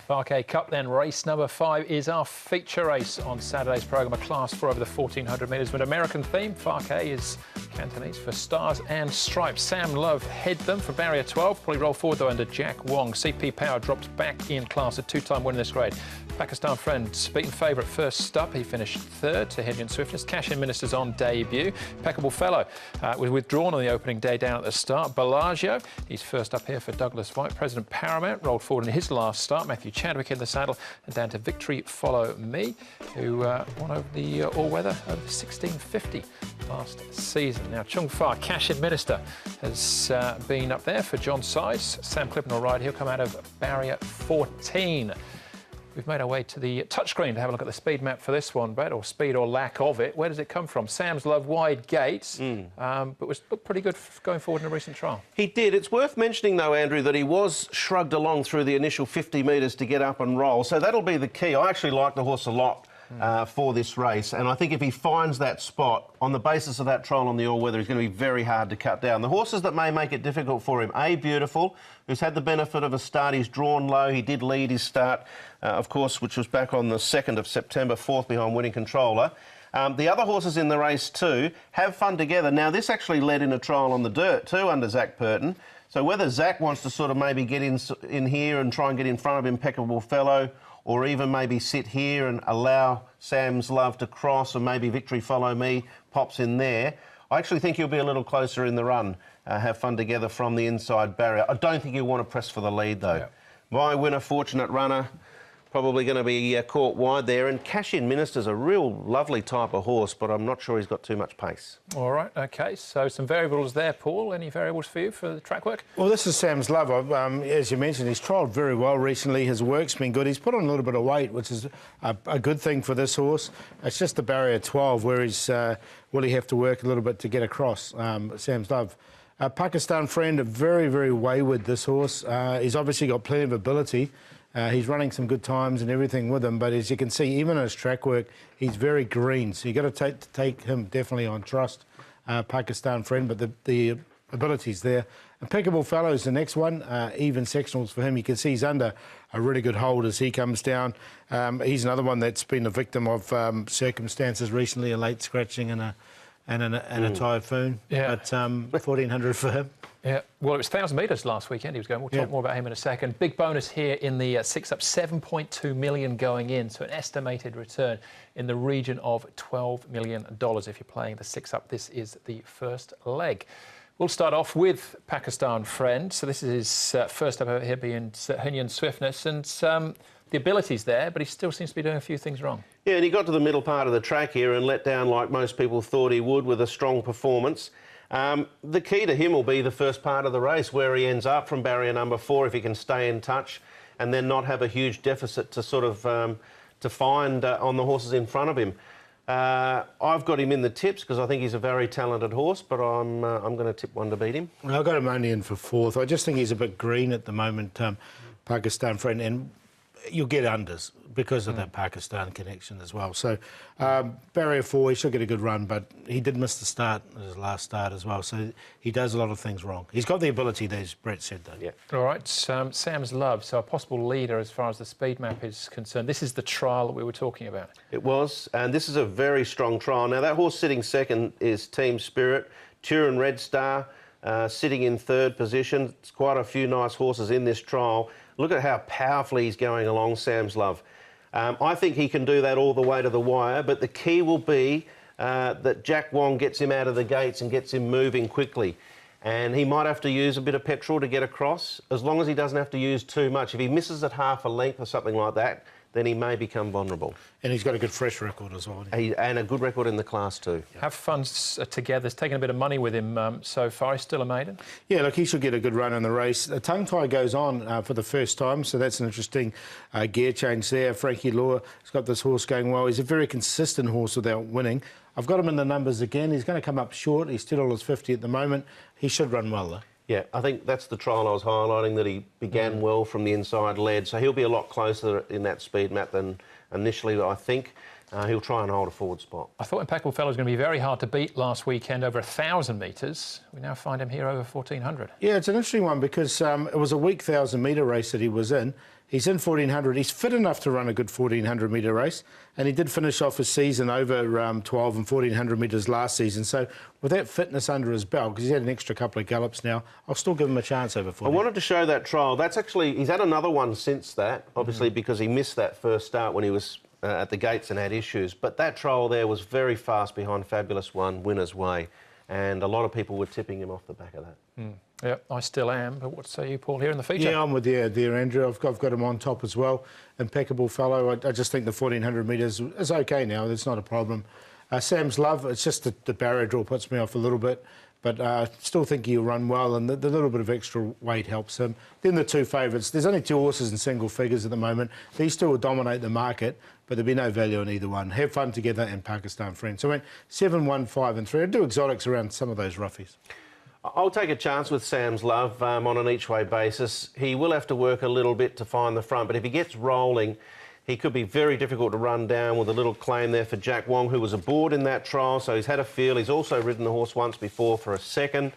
Parquet Cup then, race number 5 is our feature race on Saturday's programme, a Class 4 over the 1400 metres with American theme. Parquet is Cantonese for stars and stripes. Sam Love head them for barrier 12, probably roll forward though under Jack Wong. CP Power drops back in class, a 2-time winner in this grade. Pakistan Friend, beaten favourite first up, he finished 3rd to Henyon Swiftness. Cash In Minister's on debut. Impeccable Fellow was withdrawn on the opening day down at the start. Bellagio, he's first up here for Douglas White. President Paramount rolled forward in his last start. Matthew Chadwick in the saddle, and down to Victory Follow Me, who won over the all-weather over the 1650 last season. Now, Chung Fa, Cash In Minister, has been up there for John Size. Sam Clipton will ride. He'll come out of barrier 14. We've made our way to the touchscreen to have a look at the speed map for this one, Brett, or speed or lack of it. Where does it come from? Sam's Love, wide gates, but looked pretty good going forward in a recent trial. He did. It's worth mentioning, though, Andrew, that he was shrugged along through the initial 50 metres to get up and roll. So that'll be the key. I actually like the horse a lot for this race, and I think if he finds that spot on the basis of that trial on the all-weather, he's going to be very hard to cut down. The horses that may make it difficult for him, Beautiful, who's had the benefit of a start. He's drawn low. He did lead his start, of course, which was back on the 2nd of September, 4th behind Winning Controller. The other horses in the race too have fun together. Now, this actually led in a trial on the dirt too under Zach Purton. So whether Zach wants to sort of maybe get in here and try and get in front of Impeccable Fellow, or even maybe sit here and allow Sam's Love to cross, or maybe Victory Follow Me pops in there, I actually think he'll be a little closer in the run. Have fun together from the inside barrier. I don't think he'll want to press for the lead, though. Yep. My winner, Fortunate Runner, probably going to be caught wide there. And Cash In Minister's a real lovely type of horse, but I'm not sure he's got too much pace. All right, OK. So some variables there, Paul. Any variables for you for the track work? Well, this is Sam's Love. As you mentioned, he's trialled very well recently. His work's been good. He's put on a little bit of weight, which is a good thing for this horse. It's just the barrier 12 where he's will he have to work a little bit to get across, Sam's Love. Pakistan Friend, very, very wayward, this horse. He's obviously got plenty of ability. He's running some good times and everything with him, but as you can see, even in his track work, he's very green. So you've got to take him definitely on trust, Pakistan Friend, but the ability's there. Impeccable Fellow's the next one, even sectionals for him. You can see he's under a really good hold as he comes down. He's another one that's been a victim of circumstances recently, a late scratching and a typhoon. Yeah. But 1,400 for him. Yeah, well, it was 1,000 metres last weekend he was going. We'll talk more about him in a second. Big bonus here in the 6-up, 7.2 million going in, so an estimated return in the region of $12 million. If you're playing the 6-up, this is the first leg. We'll start off with Pakistan Friend. So this is his first up over here being Henyon Swiftness, and the ability's there, but he still seems to be doing a few things wrong. Yeah, and he got to the middle part of the track here and let down like most people thought he would with a strong performance. The key to him will be the first part of the race, where he ends up from barrier number 4, if he can stay in touch and then not have a huge deficit to sort of to find on the horses in front of him. I've got him in the tips because I think he's a very talented horse, but I'm going to tip one to beat him. I've got him only in for 4th. I just think he's a bit green at the moment, Pakistan Friend, and you'll get unders because of that Pakistan connection as well. So barrier 4, he should get a good run, but he did miss the start, his last start as well. So he does a lot of things wrong. He's got the ability, as Brett said, though. Yeah. All right, Sam's Love, so a possible leader as far as the speed map is concerned. This is the trial that we were talking about. It was, and this is a very strong trial. Now, that horse sitting second is Team Spirit. Turin Red Star sitting in 3rd position. It's quite a few nice horses in this trial. Look at how powerfully he's going along, Sam's Love. I think he can do that all the way to the wire, but the key will be that Jack Wong gets him out of the gates and gets him moving quickly. And he might have to use a bit of petrol to get across, as long as he doesn't have to use too much. If he misses at half a length or something like that, then he may become vulnerable. And he's got a good fresh record as well. And a good record in the class too. Yeah. Have fun together. He's taken a bit of money with him so far. He's still a maiden. Yeah, look, he should get a good run in the race. The tongue tie goes on for the first time, so that's an interesting gear change there. Frankie Law has got this horse going well. He's a very consistent horse without winning. I've got him in the numbers again. He's going to come up short. He's $2.50 at the moment. He should run well, though. Yeah, I think that's the trial I was highlighting, that he began well from the inside lead, so he'll be a lot closer in that speed map than initially, I think. he'll try and hold a forward spot. I thought Impeccable Fellow was going to be very hard to beat last weekend over 1,000 metres. We now find him here over 1,400. Yeah, it's an interesting one because it was a weak 1,000-metre race that he was in. He's in 1,400. He's fit enough to run a good 1,400-metre race, and he did finish off his season over 12 and 1,400 metres last season. So with that fitness under his belt, because he's had an extra couple of gallops now, I'll still give him a chance over 1,400. I wanted to show that trial. That's actually, he's had another one since that, obviously because he missed that first start when he was at the gates and had issues. But that trial there was very fast behind Fabulous One, Winner's Way, and a lot of people were tipping him off the back of that. Yeah, I still am. But what say you, Paul, here in the feature? Yeah, I'm with you there, Andrew. I've got him on top as well. Impeccable Fellow. I just think the 1,400 metres is okay now. That's not a problem. Sam's Love, it's just the barrier draw puts me off a little bit. But I still think he'll run well, and the little bit of extra weight helps him. Then the two favourites. There's only two horses in single figures at the moment. These two will dominate the market, but there'll be no value in either one. Have Fun Together and Pakistan Friend. So I went 7, 1, 5 and 3. I'd do exotics around some of those roughies. I'll take a chance with Sam's Love on an each-way basis. He will have to work a little bit to find the front, but if he gets rolling, he could be very difficult to run down with a little claim there for Jack Wong, who was aboard in that trial, so he's had a feel. He's also ridden the horse once before for a second,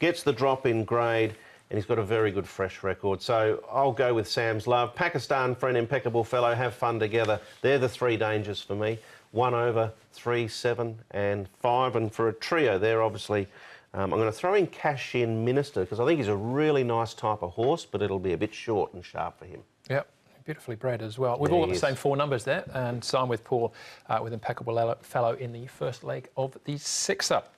gets the drop in grade, and he's got a very good fresh record. So I'll go with Sam's Love. Pakistan Friend, Impeccable Fellow, Have Fun Together. They're the three dangers for me. 1 over, 3, 7 and 5. And for a trio, they're obviously... I'm going to throw in Cash In Minister because I think he's a really nice type of horse, but it'll be a bit short and sharp for him. Yep. Beautifully bred as well. We've all got the same 4 numbers there, and so I'm with Paul with Impeccable Fellow in the first leg of the 6-up.